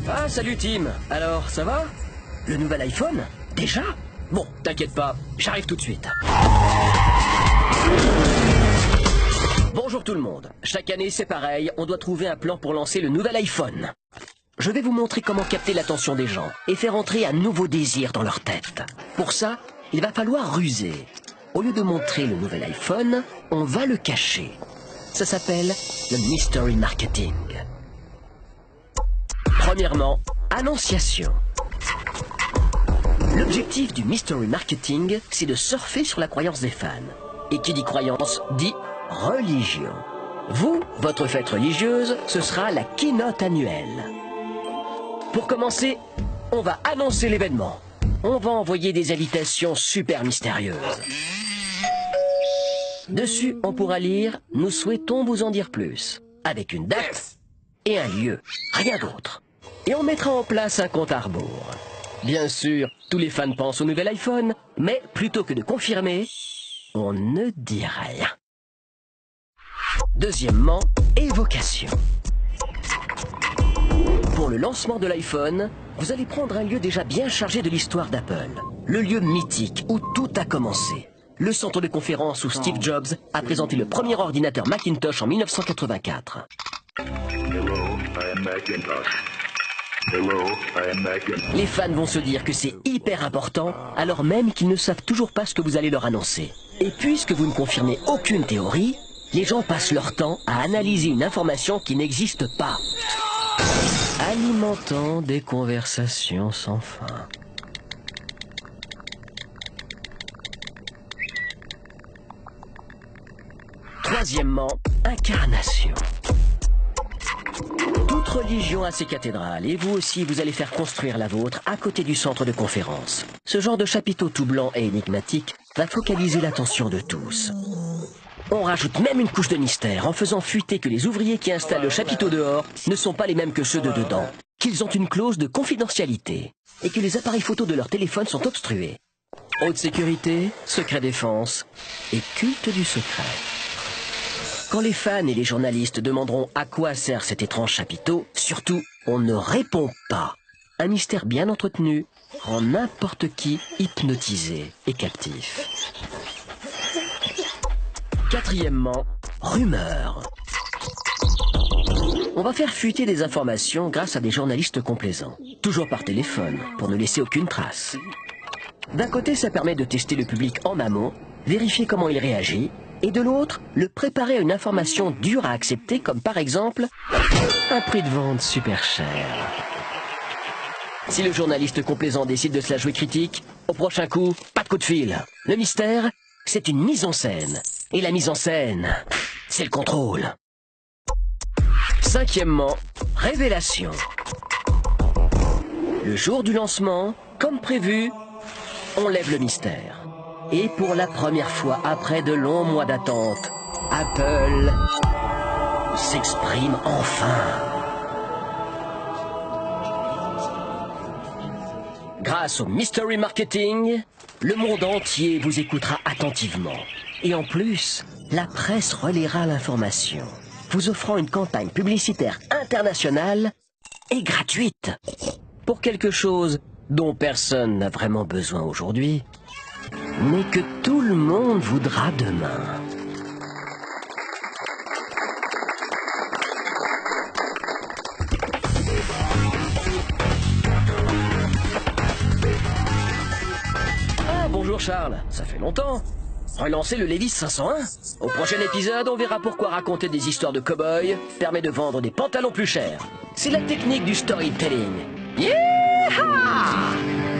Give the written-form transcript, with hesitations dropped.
Ah, salut Tim. Alors, ça va? Le nouvel iPhone? Déjà? Bon, t'inquiète pas, j'arrive tout de suite. Bonjour tout le monde. Chaque année, c'est pareil, on doit trouver un plan pour lancer le nouvel iPhone. Je vais vous montrer comment capter l'attention des gens et faire entrer un nouveau désir dans leur tête. Pour ça, il va falloir ruser. Au lieu de montrer le nouvel iPhone, on va le cacher. Ça s'appelle le mystery marketing. Premièrement, annonciation. L'objectif du mystery marketing, c'est de surfer sur la croyance des fans. Et qui dit croyance, dit religion. Vous, votre fête religieuse, ce sera la keynote annuelle. Pour commencer, on va annoncer l'événement. On va envoyer des invitations super mystérieuses. Dessus, on pourra lire « Nous souhaitons vous en dire plus », avec une date et un lieu, rien d'autre. Et on mettra en place un compte à rebours. Bien sûr, tous les fans pensent au nouvel iPhone, mais plutôt que de confirmer, on ne dit rien. Deuxièmement, évocation. Pour le lancement de l'iPhone, vous allez prendre un lieu déjà bien chargé de l'histoire d'Apple. Le lieu mythique où tout a commencé. Le centre de conférence où Steve Jobs a présenté le premier ordinateur Macintosh en 1984. Les fans vont se dire que c'est hyper important, alors même qu'ils ne savent toujours pas ce que vous allez leur annoncer. Et puisque vous ne confirmez aucune théorie, les gens passent leur temps à analyser une information qui n'existe pas, alimentant des conversations sans fin. Troisièmement, incarnation. Toute religion a ses cathédrales, et vous aussi, vous allez faire construire la vôtre à côté du centre de conférence. Ce genre de chapiteau tout blanc et énigmatique va focaliser l'attention de tous. On rajoute même une couche de mystère en faisant fuiter que les ouvriers qui installent le chapiteau dehors ne sont pas les mêmes que ceux de dedans, qu'ils ont une clause de confidentialité et que les appareils photos de leur téléphone sont obstrués. Haute sécurité, secret défense et culte du secret. Quand les fans et les journalistes demanderont à quoi sert cet étrange chapiteau, surtout, on ne répond pas. Un mystère bien entretenu rend n'importe qui hypnotisé et captif. Quatrièmement, rumeur. On va faire fuiter des informations grâce à des journalistes complaisants. Toujours par téléphone, pour ne laisser aucune trace. D'un côté, ça permet de tester le public en amont, vérifier comment il réagit, et de l'autre, le préparer à une information dure à accepter, comme par exemple, un prix de vente super cher. Si le journaliste complaisant décide de se la jouer critique, au prochain coup, pas de coup de fil. Le mystère, c'est une mise en scène. Et la mise en scène, c'est le contrôle. Cinquièmement, révélation. Le jour du lancement, comme prévu, on lève le mystère. Et pour la première fois après de longs mois d'attente, Apple s'exprime enfin. Grâce au mystery marketing, le monde entier vous écoutera attentivement. Et en plus, la presse relaiera l'information, vous offrant une campagne publicitaire internationale et gratuite. Pour quelque chose dont personne n'a vraiment besoin aujourd'hui, mais que tout le monde voudra demain. Ah, bonjour Charles, ça fait longtemps. Relancer le Levi's 501. Au prochain épisode, on verra pourquoi raconter des histoires de cow-boys permet de vendre des pantalons plus chers. C'est la technique du storytelling. Yeah!